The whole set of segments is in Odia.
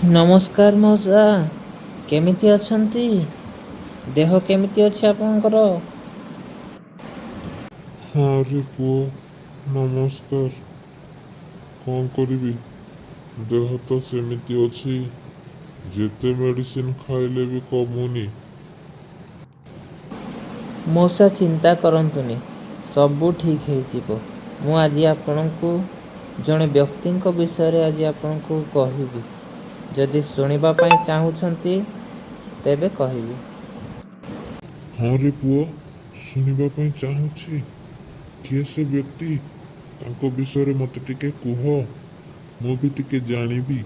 ନମସ୍କାର ମଉସା, କେମିତି ଅଛନ୍ତି? ଦେହ କେମିତି ଅଛି ଆପଣଙ୍କର? ହଁ ରେ ପୁଅ, ନମସ୍କାର। କ'ଣ କରିବି, ଦେହ ତ ସେମିତି ଅଛି। ଯେତେ ମେଡ଼ିସିନ ଖାଇଲେ ବି କମୁନି। ମଉସା ଚିନ୍ତା କରନ୍ତୁନି, ସବୁ ଠିକ୍ ହେଇଯିବ। ମୁଁ ଆଜି ଆପଣଙ୍କୁ ଜଣେ ବ୍ୟକ୍ତିଙ୍କ ବିଷୟରେ ଆପଣଙ୍କୁ କହିବି। ଯଦି ଶୁଣିବା ପାଇଁ ଚାହୁଁଛନ୍ତି ତେବେ କହିବି। ହଁ ରେ ପୁଅ, ଶୁଣିବା ପାଇଁ ଚାହୁଁଛି। କିଏ ସେ ବ୍ୟକ୍ତି? ତାଙ୍କ ବିଷୟରେ ମୋତେ ଟିକେ କୁହ, ମୁଁ ବି ଟିକେ ଜାଣିବି।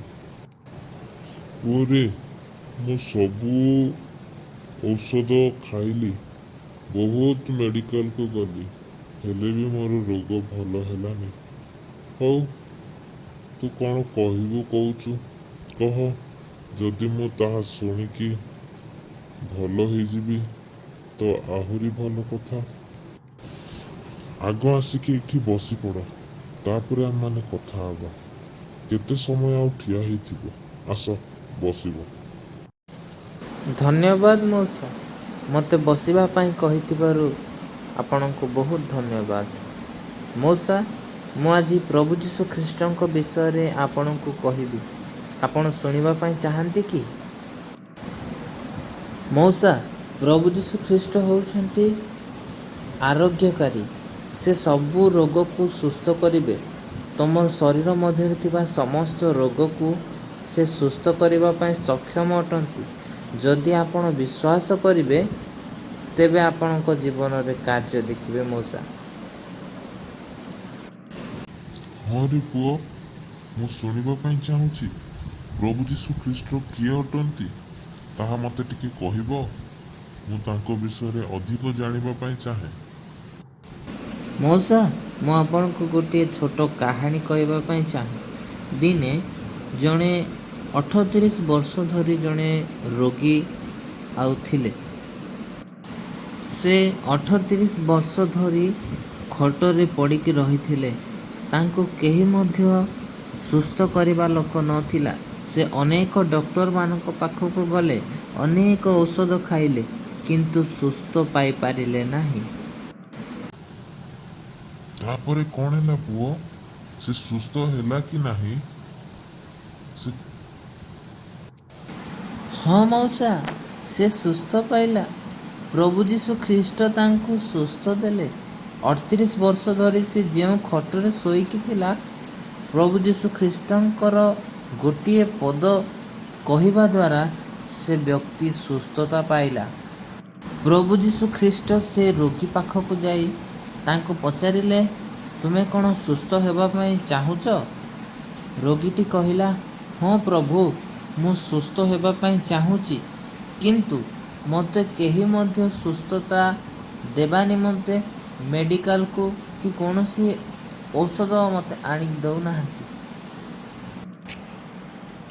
ପୁଅରେ, ମୁଁ ସବୁ ଔଷଧ ଖାଇଲି, ବହୁତ ମେଡ଼ିକାଲକୁ ଗଲି, ହେଲେ ବି ମୋର ରୋଗ ଭଲ ହେଲାନି। ହଉ, ତୁ କ'ଣ କହିବୁ କହୁଛୁ କହ। ଯଦି ମୁଁ ତାହା ଶୁଣିକି ଭଲ ହେଇଯିବି ତ ଆହୁରି ଭଲ କଥା। ଆଗ ଆସିକି ଏଠି ବସି ପଡ଼, ତାପରେ ଆମମାନେ କଥା ହେବା। କେତେ ସମୟ ଆଉ ଠିଆ ହେଇଥିବ? ଆସ, ବସିବ। ଧନ୍ୟବାଦ ମଉସା, ମୋତେ ବସିବା ପାଇଁ କହିଥିବାରୁ ଆପଣଙ୍କୁ ବହୁତ ଧନ୍ୟବାଦ। ମଉସା, ମୁଁ ଆଜି ପ୍ରଭୁ ଯୀଶୁ ଖ୍ରୀଷ୍ଟଙ୍କ ବିଷୟରେ ଆପଣଙ୍କୁ କହିବି। ଆପଣ ଶୁଣିବା ପାଇଁ ଚାହାନ୍ତି କି? ମଉସା, ପ୍ରଭୁ ଯୀଶୁ ଖ୍ରୀଷ୍ଟ ହେଉଛନ୍ତି ଆରୋଗ୍ୟକାରୀ। ସେ ସବୁ ରୋଗକୁ ସୁସ୍ଥ କରିବେ। ତୁମର ଶରୀର ମଧ୍ୟରେ ଥିବା ସମସ୍ତ ରୋଗକୁ ସେ ସୁସ୍ଥ କରିବା ପାଇଁ ସକ୍ଷମ ଅଟନ୍ତି। ଯଦି ଆପଣ ବିଶ୍ୱାସ କରିବେ ତେବେ ଆପଣଙ୍କ ଜୀବନରେ କାର୍ଯ୍ୟ ଦେଖିବେ ମଉସା। ହଁ ରେ ପୁଅ, ମୁଁ ଶୁଣିବା ପାଇଁ ଚାହୁଁଛି। ପ୍ରଭୁ ଯୀଶୁ ଖ୍ରୀଷ୍ଟ କିଏ ଅଟନ୍ତି ତାହା ମୋତେ ଟିକେ କହିବ। ମୁଁ ତାଙ୍କ ବିଷୟରେ ଅଧିକ ଜାଣିବା ପାଇଁ ଚାହେଁ। ମଉସା, ମୁଁ ଆପଣଙ୍କୁ ଗୋଟିଏ ଛୋଟ କାହାଣୀ କହିବା ପାଇଁ ଚାହେଁ। ଦିନେ ଜଣେ 38 ବର୍ଷ ଧରି ଜଣେ ରୋଗୀ ଆଉ ଥିଲେ। ସେ 38 ବର୍ଷ ଧରି ଖଟରେ ପଡ଼ିକି ରହିଥିଲେ। ତାଙ୍କୁ କେହି ମଧ୍ୟ ସୁସ୍ଥ କରିବା ଲୋକ ନଥିଲା। ସେ ଅନେକ ଡକ୍ଟରମାନଙ୍କ ପାଖକୁ ଗଲେ, ଅନେକ ଔଷଧ ଖାଇଲେ, କିନ୍ତୁ ସୁସ୍ଥ ପାଇପାରିଲେ ନାହିଁ। ତାପରେ କ'ଣ ହେଲା ପୁଅ? ସେ ସୁସ୍ଥ ହେଲା କି ନାହିଁ? ସେ ହଁ ମଉସା, ସେ ସୁସ୍ଥ ପାଇଲା। ପ୍ରଭୁ ଯୀଶୁ ଖ୍ରୀଷ୍ଟ ତାଙ୍କୁ ସୁସ୍ଥ ଦେଲେ। 38 ବର୍ଷ ଧରି ସେ ଯେଉଁ ଖଟରେ ଶୋଇକି ଥିଲା, ପ୍ରଭୁ ଯୀଶୁ ଖ୍ରୀଷ୍ଟଙ୍କର ଗୋଟିଏ ପଦ କହିବା ଦ୍ୱାରା ସେ ବ୍ୟକ୍ତି ସୁସ୍ଥତା ପାଇଲା। ପ୍ରଭୁ ଯୀଶୁ ଖ୍ରୀଷ୍ଟ ସେ ରୋଗୀ ପାଖକୁ ଯାଇ ତାଙ୍କୁ ପଚାରିଲେ, ତୁମେ କ'ଣ ସୁସ୍ଥ ହେବା ପାଇଁ ଚାହୁଁଛ? ରୋଗୀଟି କହିଲା, ହଁ ପ୍ରଭୁ, ମୁଁ ସୁସ୍ଥ ହେବା ପାଇଁ ଚାହୁଁଛି, କିନ୍ତୁ ମୋତେ କେହି ମଧ୍ୟ ସୁସ୍ଥତା ଦେବା ନିମନ୍ତେ ମେଡ଼ିକାଲକୁ କି କୌଣସି ଔଷଧ ମୋତେ ଆଣିକି ଦେଉନାହାନ୍ତି।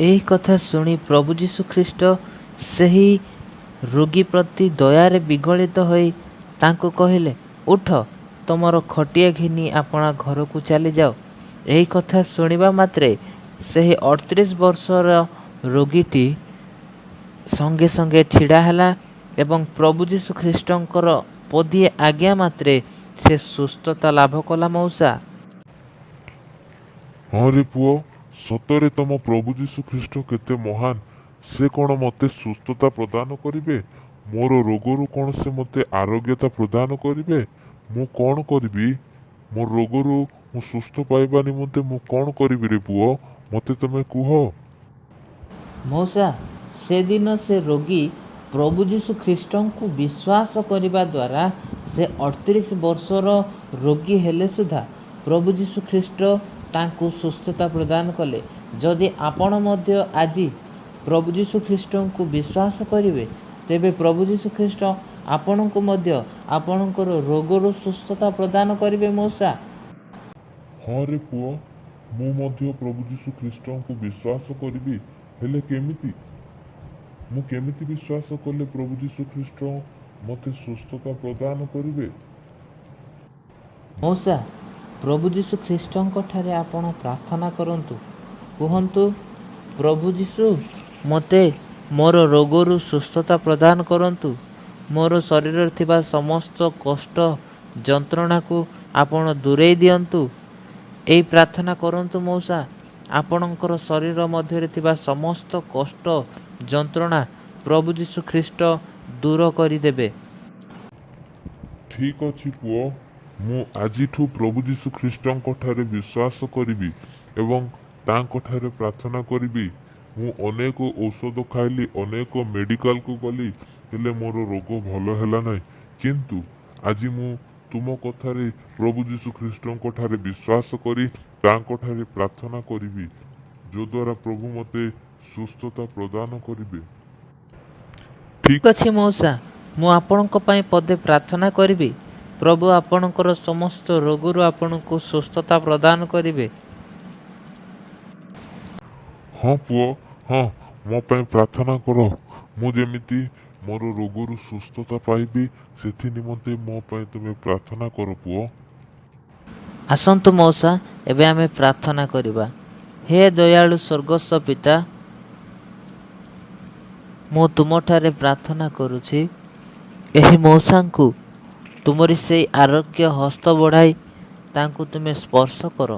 ଏହି କଥା ଶୁଣି ପ୍ରଭୁ ଯୀଶୁ ଖ୍ରୀଷ୍ଟ ସେହି ରୋଗୀ ପ୍ରତି ଦୟାରେ ବିଗଳିତ ହୋଇ ତାଙ୍କୁ କହିଲେ, ଉଠ, ତୁମର ଖଟିଆ ଘିନି ଆପଣା ଘରକୁ ଚାଲିଯାଅ। ଏହି କଥା ଶୁଣିବା ମାତ୍ରେ ସେହି 38 ବର୍ଷର ରୋଗୀଟି ସଙ୍ଗେ ସଙ୍ଗେ ଛିଡ଼ା ହେଲା ଏବଂ ପ୍ରଭୁ ଯୀଶୁ ଖ୍ରୀଷ୍ଟଙ୍କର ପଦିଏ ଆଜ୍ଞା ମାତ୍ରେ ସେ ସୁସ୍ଥତା ଲାଭ କଲା ମଉସା। ହଁ ରେ ପୁଅ, ସତରେ ତମ ପ୍ରଭୁ ଯୀଶୁ ଖ୍ରୀଷ୍ଟ କେତେ ମହାନ। ସେ କ'ଣ ମୋତେ ସୁସ୍ଥତା ପ୍ରଦାନ କରିବେ? ମୋର ରୋଗରୁ କ'ଣ ସେ ମୋତେ ଆରୋଗ୍ୟତା ପ୍ରଦାନ କରିବେ? ମୁଁ କ'ଣ କରିବି? ମୋ ରୋଗରୁ ମୁଁ ସୁସ୍ଥ ପାଇବା ନିମନ୍ତେ ମୁଁ କ'ଣ କରିବି ରେ ପୁଅ? ମୋତେ ତୁମେ କୁହ। ମଉସା, ସେଦିନ ସେ ରୋଗୀ ପ୍ରଭୁ ଯୀଶୁ ଖ୍ରୀଷ୍ଟଙ୍କୁ ବିଶ୍ୱାସ କରିବା ଦ୍ୱାରା ସେ 38 ବର୍ଷର ରୋଗୀ ହେଲେ ସୁଦ୍ଧା ପ୍ରଭୁ ଯୀଶୁ ଖ୍ରୀଷ୍ଟ ତାଙ୍କୁ ସୁସ୍ଥତା ପ୍ରଦାନ କଲେ। ଯଦି ଆପଣ ମଧ୍ୟ ଆଜି ପ୍ରଭୁ ଯୀଶୁ ଖ୍ରୀଷ୍ଟଙ୍କୁ ବିଶ୍ୱାସ କରିବେ, ତେବେ ପ୍ରଭୁ ଯୀଶୁ ଖ୍ରୀଷ୍ଟ ଆପଣଙ୍କୁ ମଧ୍ୟ ଆପଣଙ୍କର ରୋଗରୁ ସୁସ୍ଥତା ପ୍ରଦାନ କରିବେ ମଉସା। ହଁ ରେ ପୁଅ, ମୁଁ ମଧ୍ୟ ପ୍ରଭୁ ଯୀଶୁ ଖ୍ରୀଷ୍ଟଙ୍କୁ ବିଶ୍ୱାସ କରିବି, ହେଲେ କେମିତି? ମୁଁ କେମିତି ବିଶ୍ୱାସ କଲେ ପ୍ରଭୁ ଯୀଶୁ ଖ୍ରୀଷ୍ଟ ମୋତେ ସୁସ୍ଥତା ପ୍ରଦାନ କରିବେ? ମଉସା, ପ୍ରଭୁ ଯୀଶୁ ଖ୍ରୀଷ୍ଟଙ୍କ ଠାରେ ଆପଣ ପ୍ରାର୍ଥନା କରନ୍ତୁ। କୁହନ୍ତୁ, ପ୍ରଭୁ ଯୀଶୁ, ମୋତେ ମୋର ରୋଗରୁ ସୁସ୍ଥତା ପ୍ରଦାନ କରନ୍ତୁ। ମୋର ଶରୀରରେ ଥିବା ସମସ୍ତ କଷ୍ଟ ଯନ୍ତ୍ରଣାକୁ ଆପଣ ଦୂରେଇ ଦିଅନ୍ତୁ। ଏହି ପ୍ରାର୍ଥନା କରନ୍ତୁ ମଉସା। ଆପଣଙ୍କର ଶରୀର ମଧ୍ୟରେ ଥିବା ସମସ୍ତ କଷ୍ଟ ଯନ୍ତ୍ରଣା ପ୍ରଭୁ ଯୀଶୁ ଖ୍ରୀଷ୍ଟ ଦୂର କରିଦେବେ। ଠିକ୍ ଅଛି ପୁଅ, ମୁଁ ଆଜିଠୁ ପ୍ରଭୁ ଯୀଶୁ ଖ୍ରୀଷ୍ଟଙ୍କ ଠାରେ ବିଶ୍ୱାସ କରିବି ଏବଂ ତାଙ୍କଠାରେ ପ୍ରାର୍ଥନା କରିବି। ମୁଁ ଅନେକ ଔଷଧ ଖାଇଲି, ଅନେକ ମେଡ଼ିକାଲକୁ ଗଲି, ହେଲେ ମୋର ରୋଗ ଭଲ ହେଲା ନାହିଁ। କିନ୍ତୁ ଆଜି ମୁଁ ତୁମ କଥାରେ ପ୍ରଭୁ ଯୀଶୁ ଖ୍ରୀଷ୍ଟଙ୍କ ଠାରେ ବିଶ୍ୱାସ କରି ତାଙ୍କଠାରେ ପ୍ରାର୍ଥନା କରିବି, ଯଦ୍ୱାରା ପ୍ରଭୁ ମୋତେ ସୁସ୍ଥତା ପ୍ରଦାନ କରିବେ। ଠିକ୍ ଅଛି ମଉସା, ମୁଁ ଆପଣଙ୍କ ପାଇଁ ପଦେ ପ୍ରାର୍ଥନା କରିବି। ପ୍ରଭୁ ଆପଣଙ୍କର ସମସ୍ତ ରୋଗରୁ ଆପଣଙ୍କୁ ସୁସ୍ଥତା ପ୍ରଦାନ କରିବେ। ହଁ ପୁଅ, ହଁ, ମୋ ପାଇଁ ପ୍ରାର୍ଥନା କର। ମୁଁ ଯେମିତି ମୋର ରୋଗରୁ ସୁସ୍ଥତା ପାଇବି, ସେଥି ନିମନ୍ତେ ମୋ ପାଇଁ ତୁମେ ପ୍ରାର୍ଥନା କର ପୁଅ। ଆସନ୍ତୁ ମଉସା, ଏବେ ଆମେ ପ୍ରାର୍ଥନା କରିବା। ହେ ଦୟାଳୁ ସ୍ୱର୍ଗସ୍ଥ ପିତା, ମୁଁ ତୁମଠାରେ ପ୍ରାର୍ଥନା କରୁଛି, ଏହି ମଉସାଙ୍କୁ ତୁମରି ସେଇ ଆରୋଗ୍ୟ ହସ୍ତ ବଢ଼ାଇ ତାଙ୍କୁ ତୁମେ ସ୍ପର୍ଶ କର।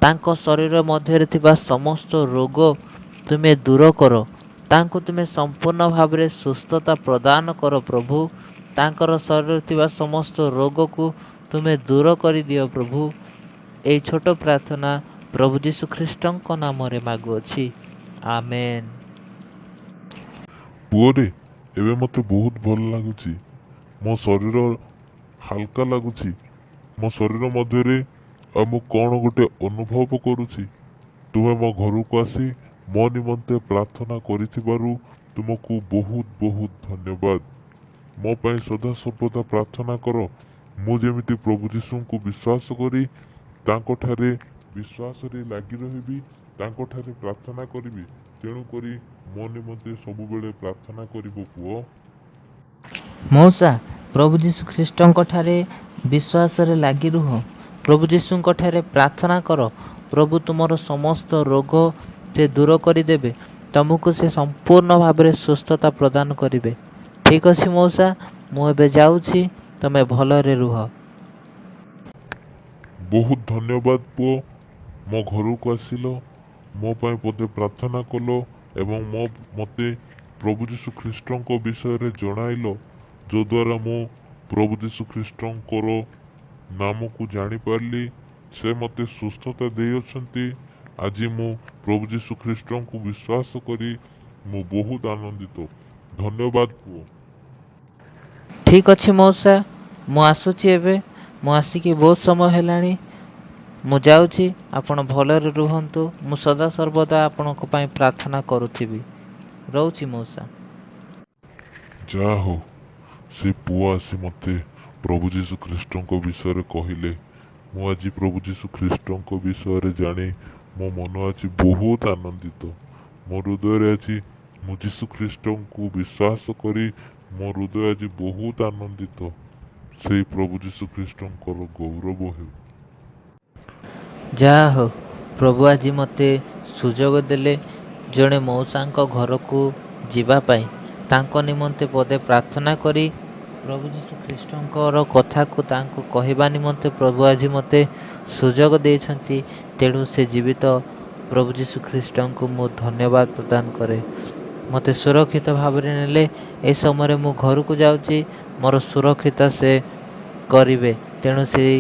ତାଙ୍କ ଶରୀର ମଧ୍ୟରେ ଥିବା ସମସ୍ତ ରୋଗ ତୁମେ ଦୂର କର। ତାଙ୍କୁ ତୁମେ ସମ୍ପୂର୍ଣ୍ଣ ଭାବରେ ସୁସ୍ଥତା ପ୍ରଦାନ କର ପ୍ରଭୁ। ତାଙ୍କର ଶରୀରରେ ଥିବା ସମସ୍ତ ରୋଗକୁ ତୁମେ ଦୂର କରିଦିଅ ପ୍ରଭୁ। ଏହି ଛୋଟ ପ୍ରାର୍ଥନା ପ୍ରଭୁ ଯୀଶୁ ଖ୍ରୀଷ୍ଟଙ୍କ ନାମରେ ମାଗୁଅଛି, ଆମେନ୍। ପୁଅରେ, ଏବେ ମୋତେ ବହୁତ ଭଲ ଲାଗୁଛି। ମୋ ଶରୀର ହାଲକା ଲାଗୁଛି। ମୋ ଶରୀର ମଧ୍ୟରେ ମୁଁ କ'ଣ ଗୋଟେ ଅନୁଭବ କରୁଛି। ତୁମେ ମୋ ଘରକୁ ଆସି ମୋ ନିମନ୍ତେ ପ୍ରାର୍ଥନା କରିଥିବାରୁ ତୁମକୁ ବହୁତ ବହୁତ ଧନ୍ୟବାଦ। ମୋ ପାଇଁ ସଦାସର୍ବଦା ପ୍ରାର୍ଥନା କର। ମୁଁ ଯେମିତି ପ୍ରଭୁ ଯୀଶୁଙ୍କୁ ବିଶ୍ୱାସ କରି ତାଙ୍କଠାରେ ବିଶ୍ୱାସରେ ଲାଗି ରହିବି, ତାଙ୍କଠାରେ ପ୍ରାର୍ଥନା କରିବି। ତେଣୁକରି ମୋ ନିମନ୍ତେ ସବୁବେଳେ ପ୍ରାର୍ଥନା କରିବ ପୁଅ। ମଉସା, ପ୍ରଭୁ ଯୀଶୁ ଖ୍ରୀଷ୍ଟଙ୍କ ଠାରେ ବିଶ୍ୱାସରେ ଲାଗି ରୁହ। ପ୍ରଭୁ ଯୀଶୁଙ୍କ ଠାରେ ପ୍ରାର୍ଥନା କର। ପ୍ରଭୁ ତୁମର ସମସ୍ତ ରୋଗ ସେ ଦୂର କରିଦେବେ। ତୁମକୁ ସେ ସମ୍ପୂର୍ଣ୍ଣ ଭାବରେ ସୁସ୍ଥତା ପ୍ରଦାନ କରିବେ। ଠିକ୍ ଅଛି ମଉସା, ମୁଁ ଏବେ ଯାଉଛି, ତୁମେ ଭଲରେ ରୁହ। ବହୁତ ଧନ୍ୟବାଦ ପୁଅ। ମୋ ଘରକୁ ଆସିଲ, ମୋ ପାଇଁ ପଦେ ପ୍ରାର୍ଥନା କଲ ଏବଂ ମୋତେ ପ୍ରଭୁ ଯୀଶୁ ଖ୍ରୀଷ୍ଟଙ୍କ ବିଷୟରେ ଜଣାଇଲ, ଯଦ୍ୱାରା ମୁଁ ପ୍ରଭୁ ଯୀଶୁ ଖ୍ରୀଷ୍ଟଙ୍କର ନାମକୁ ଜାଣିପାରିଲି। ସେ ମୋତେ ସୁସ୍ଥତା ଦେଇଅଛନ୍ତି। ଆଜି ମୁଁ ପ୍ରଭୁ ଯୀଶୁ ଖ୍ରୀଷ୍ଟଙ୍କୁ ବିଶ୍ୱାସ କରି ମୁଁ ବହୁତ ଆନନ୍ଦିତ। ଧନ୍ୟବାଦ ପୁଅ। ଠିକ୍ ଅଛି ମଉସା, ମୁଁ ଆସୁଛି ଏବେ। ମୁଁ ଆସିକି ବହୁତ ସମୟ ହେଲାଣି। ମୁଁ ଯାଉଛି, ଆପଣ ଭଲରେ ରୁହନ୍ତୁ। ମୁଁ ସଦାସର୍ବଦା ଆପଣଙ୍କ ପାଇଁ ପ୍ରାର୍ଥନା କରୁଥିବି। ରହୁଛି ମଉସା। ଯାହା ହଉ, ସେ ପୁଅ ଆସି ମୋତେ ପ୍ରଭୁ ଯୀଶୁ ଖ୍ରୀଷ୍ଟଙ୍କ ବିଷୟରେ କହିଲେ। ମୁଁ ଆଜି ପ୍ରଭୁ ଯୀଶୁ ଖ୍ରୀଷ୍ଟଙ୍କ ବିଷୟରେ ଜାଣି ମୋ ମନ ଆଜି ବହୁତ ଆନନ୍ଦିତ। ମୋ ହୃଦୟରେ ଆଜି ମୁଁ ଯୀଶୁ ଖ୍ରୀଷ୍ଟଙ୍କୁ ବିଶ୍ୱାସ କରି ମୋ ହୃଦୟ ଆଜି ବହୁତ ଆନନ୍ଦିତ। ସେଇ ପ୍ରଭୁ ଯୀଶୁ ଖ୍ରୀଷ୍ଟଙ୍କର ଗୌରବ ହେଉ। ଯାହା ହଉ, ପ୍ରଭୁ ଆଜି ମୋତେ ସୁଯୋଗ ଦେଲେ ଜଣେ ମଉସାଙ୍କ ଘରକୁ ଯିବା ପାଇଁ। ତାଙ୍କ ନିମନ୍ତେ ପଦେ ପ୍ରାର୍ଥନା କରି ପ୍ରଭୁ ଯୀଶୁ ଖ୍ରୀଷ୍ଟଙ୍କର କଥାକୁ ତାଙ୍କୁ କହିବା ନିମନ୍ତେ ପ୍ରଭୁ ଆଜି ମୋତେ ସୁଯୋଗ ଦେଇଛନ୍ତି। ତେଣୁ ସେ ଜୀବିତ ପ୍ରଭୁ ଯୀଶୁ ଖ୍ରୀଷ୍ଟଙ୍କୁ ମୁଁ ଧନ୍ୟବାଦ ପ୍ରଦାନ କରେ। ମୋତେ ସୁରକ୍ଷିତ ଭାବରେ ନେଲେ। ଏ ସମୟରେ ମୁଁ ଘରକୁ ଯାଉଛି, ମୋର ସୁରକ୍ଷିତ ସେ କରିବେ। ତେଣୁ ସେଇ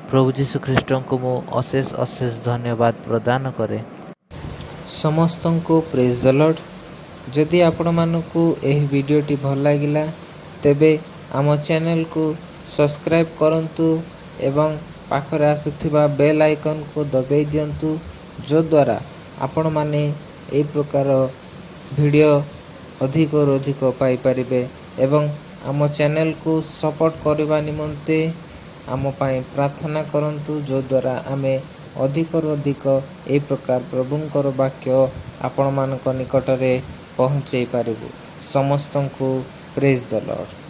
ପ୍ରଭୁ ଯୀଶୁ ଖ୍ରୀଷ୍ଟଙ୍କୁ ମୁଁ ଅଶେଷ ଅଶେଷ ଧନ୍ୟବାଦ ପ୍ରଦାନ କରେ। ସମସ୍ତଙ୍କୁ ପ୍ରେଜ୍ ଦ ଲର୍ଡ। ଯଦି ଆପଣମାନଙ୍କୁ ଏହି ଭିଡ଼ିଓଟି ଭଲ ଲାଗିଲା, ତେବେ ଆମ ଚ୍ୟାନେଲକୁ ସବସ୍କ୍ରାଇବ୍ କରନ୍ତୁ ଏବଂ ପାଖରେ ଆସୁଥିବା ବେଲ୍ ଆଇକନ୍କୁ ଦବାଇ ଦିଅନ୍ତୁ, ଯଦ୍ୱାରା ଆପଣମାନେ ଏହି ପ୍ରକାର ଭିଡ଼ିଓ ଅଧିକରୁ ଅଧିକ ପାଇପାରିବେ। ଏବଂ ଆମ ଚ୍ୟାନେଲକୁ ସପୋର୍ଟ କରିବା ନିମନ୍ତେ ଆମ ପାଇଁ ପ୍ରାର୍ଥନା କରନ୍ତୁ, ଯଦ୍ୱାରା ଆମେ ଅଧିକରୁ ଅଧିକ ଏହି ପ୍ରକାର ପ୍ରଭୁଙ୍କର ବାକ୍ୟ ଆପଣମାନଙ୍କ ନିକଟରେ ପହଞ୍ଚାଇ ପାରିବୁ। ସମସ୍ତଙ୍କୁ ପ୍ରେଜ୍ ଦ ଲର୍ଡ।